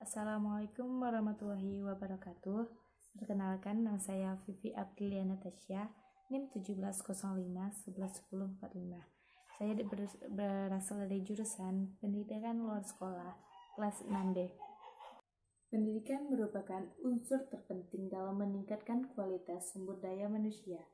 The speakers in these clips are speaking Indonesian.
Assalamualaikum warahmatullahi wabarakatuh. Perkenalkan, nama saya Vivi Abdiliana Tasya, NIM 1705111045. Saya berasal dari jurusan Pendidikan Luar Sekolah, kelas 6B. Pendidikan merupakan unsur terpenting dalam meningkatkan kualitas sumber daya manusia.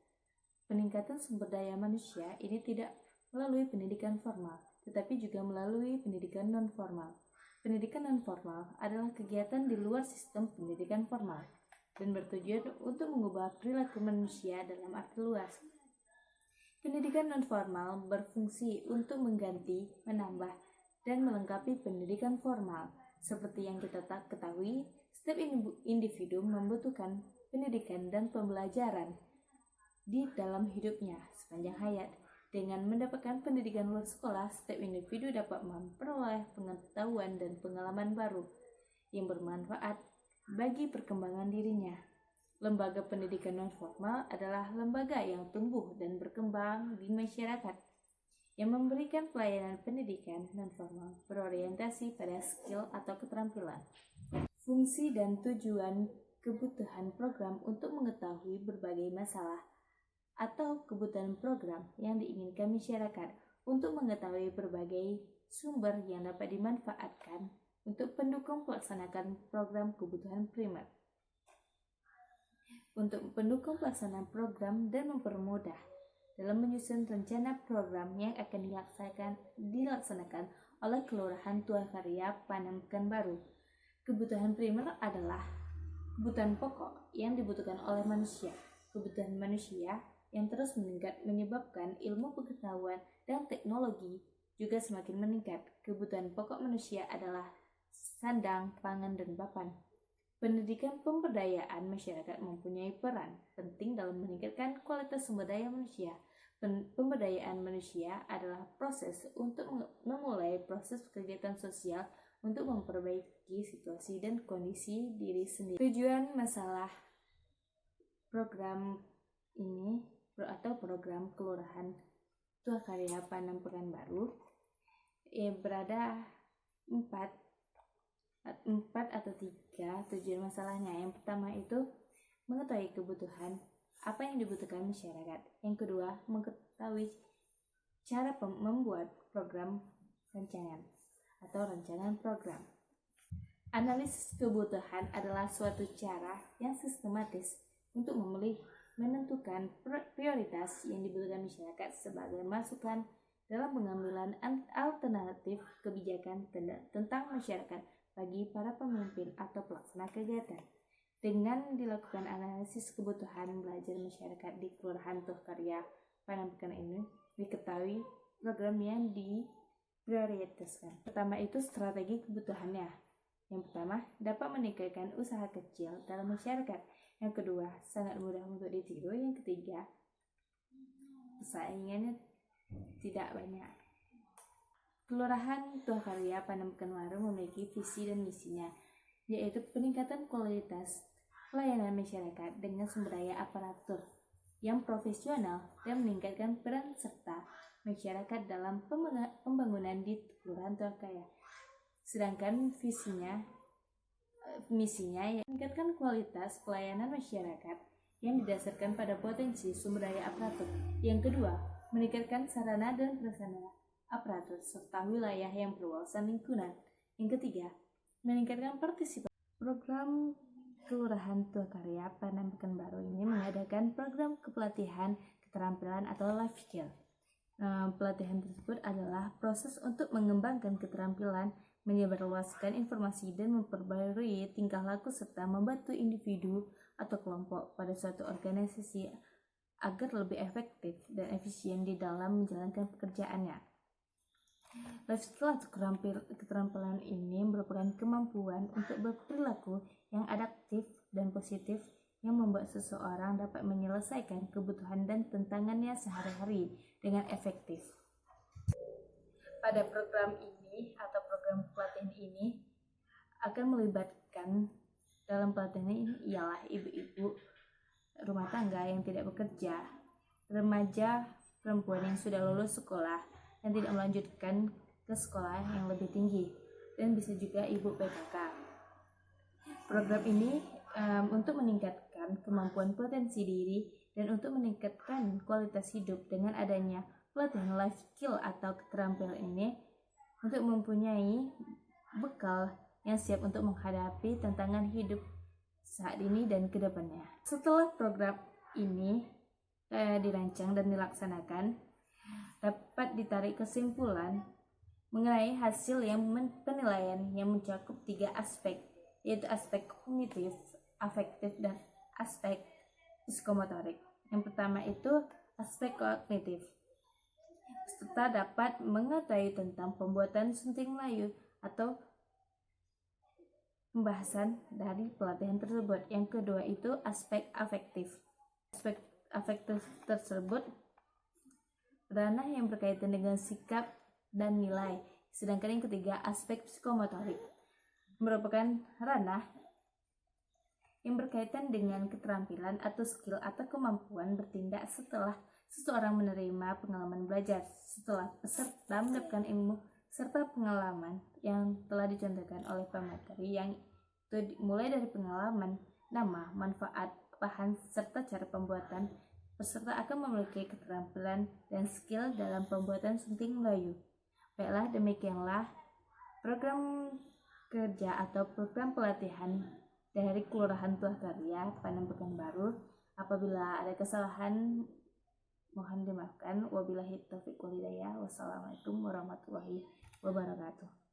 Peningkatan sumber daya manusia ini tidak melalui pendidikan formal, tetapi juga melalui pendidikan non-formal. Pendidikan non-formal adalah kegiatan di luar sistem pendidikan formal dan bertujuan untuk mengubah perilaku manusia dalam arti luas. Pendidikan non-formal berfungsi untuk mengganti, menambah, dan melengkapi pendidikan formal. Seperti yang kita ketahui, setiap individu membutuhkan pendidikan dan pembelajaran di dalam hidupnya sepanjang hayat. Dengan mendapatkan pendidikan luar sekolah, setiap individu dapat memperoleh pengetahuan dan pengalaman baru yang bermanfaat bagi perkembangan dirinya. Lembaga pendidikan non-formal adalah lembaga yang tumbuh dan berkembang di masyarakat yang memberikan pelayanan pendidikan non-formal berorientasi pada skill atau keterampilan. Fungsi dan tujuan kebutuhan program untuk mengetahui berbagai masalah atau kebutuhan program yang diinginkan masyarakat untuk mengetahui berbagai sumber yang dapat dimanfaatkan untuk pendukung pelaksanakan program kebutuhan primer. Untuk pendukung pelaksanaan program dan mempermudah dalam menyusun rencana program yang akan dilaksanakan oleh Kelurahan Tuakarya, Panam Pekanbaru. Kebutuhan primer adalah kebutuhan pokok yang dibutuhkan oleh manusia. Kebutuhan manusia yang terus meningkat menyebabkan ilmu pengetahuan dan teknologi juga semakin meningkat. Kebutuhan pokok manusia adalah sandang, pangan, dan papan. Pendidikan pemberdayaan masyarakat mempunyai peran penting dalam meningkatkan kualitas sumber daya manusia. Pemberdayaan manusia adalah proses untuk memulai proses kegiatan sosial untuk memperbaiki situasi dan kondisi diri sendiri. Tujuan masalah program ini atau program Kelurahan Tuakarya Panam Pekanbaru berada 4 atau 3 tujuan masalahnya. Yang pertama itu mengetahui kebutuhan apa yang dibutuhkan masyarakat. Yang kedua, mengetahui cara membuat program rancangan atau rancangan program. Analisis kebutuhan adalah suatu cara yang sistematis untuk menentukan prioritas yang dibutuhkan masyarakat sebagai masukan dalam pengambilan alternatif kebijakan tentang masyarakat bagi para pemimpin atau pelaksana kegiatan. Dengan dilakukan analisis kebutuhan belajar masyarakat di Kelurahan Tuakarya Panam Pekan ini, diketahui program yang diprioritaskan. Pertama itu strategi kebutuhannya. Yang pertama, dapat meningkatkan usaha kecil dalam masyarakat. Yang kedua, sangat mudah untuk ditiru. Yang ketiga, saingannya tidak banyak. Kelurahan Tuakarya Panam Pekanbaru memiliki visi dan misinya, yaitu peningkatan kualitas pelayanan masyarakat dengan sumber daya aparatur yang profesional dan meningkatkan peran serta masyarakat dalam pembangunan di Kelurahan Tuakarya. Sedangkan misinya yang meningkatkan kualitas pelayanan masyarakat yang didasarkan pada potensi sumber daya aparatur. Yang kedua, meningkatkan sarana dan prasarana aparatur serta wilayah yang berwawasan lingkungan. Yang ketiga, meningkatkan partisipasi. Program Kelurahan Tuakarya Panam Pekanbaru ini mengadakan program kepelatihan keterampilan atau life skill. Pelatihan tersebut adalah proses untuk mengembangkan keterampilan, menyebarluaskan informasi, dan memperbarui tingkah laku serta membantu individu atau kelompok pada suatu organisasi agar lebih efektif dan efisien di dalam menjalankan pekerjaannya. Life skill atau keterampilan ini merupakan kemampuan untuk berperilaku yang adaptif dan positif yang membuat seseorang dapat menyelesaikan kebutuhan dan tantangannya sehari-hari dengan efektif. Pada program ini atau program pelatihan ini akan melibatkan dalam pelatihan ini ialah ibu-ibu rumah tangga yang tidak bekerja, remaja perempuan yang sudah lulus sekolah dan tidak melanjutkan ke sekolah yang lebih tinggi, dan bisa juga ibu PKK. Program ini untuk meningkatkan kemampuan potensi diri dan untuk meningkatkan kualitas hidup dengan adanya pelatihan life skill atau keterampilan ini untuk mempunyai bekal yang siap untuk menghadapi tantangan hidup saat ini dan kedepannya. Setelah program ini dirancang dan dilaksanakan, dapat ditarik kesimpulan mengenai hasil yang penilaian yang mencakup 3 aspek, yaitu aspek kognitif, afektif, dan aspek psikomotorik. Yang pertama itu aspek kognitif. Peserta dapat mengetahui tentang pembuatan sunting layu atau pembahasan dari pelatihan tersebut. Yang kedua itu aspek afektif. Aspek afektif tersebut ranah yang berkaitan dengan sikap dan nilai. Sedangkan yang ketiga aspek psikomotorik merupakan ranah yang berkaitan dengan keterampilan atau skill atau kemampuan bertindak setelah seseorang menerima pengalaman belajar, setelah peserta mendapatkan ilmu serta pengalaman yang telah dicontohkan oleh pemateri, yang itu mulai dari pengalaman, nama, manfaat, bahan, serta cara pembuatan. Peserta akan memiliki keterampilan dan skill dalam pembuatan sunting layu. Baiklah, demikianlah program kerja atau program pelatihan dari Kelurahan Tuah Karya, Padang Pekanbaru. Apabila ada kesalahan mohon dimaafkan. Wabillahi taufiq wal hidayah. Wassalamualaikum warahmatullahi wabarakatuh.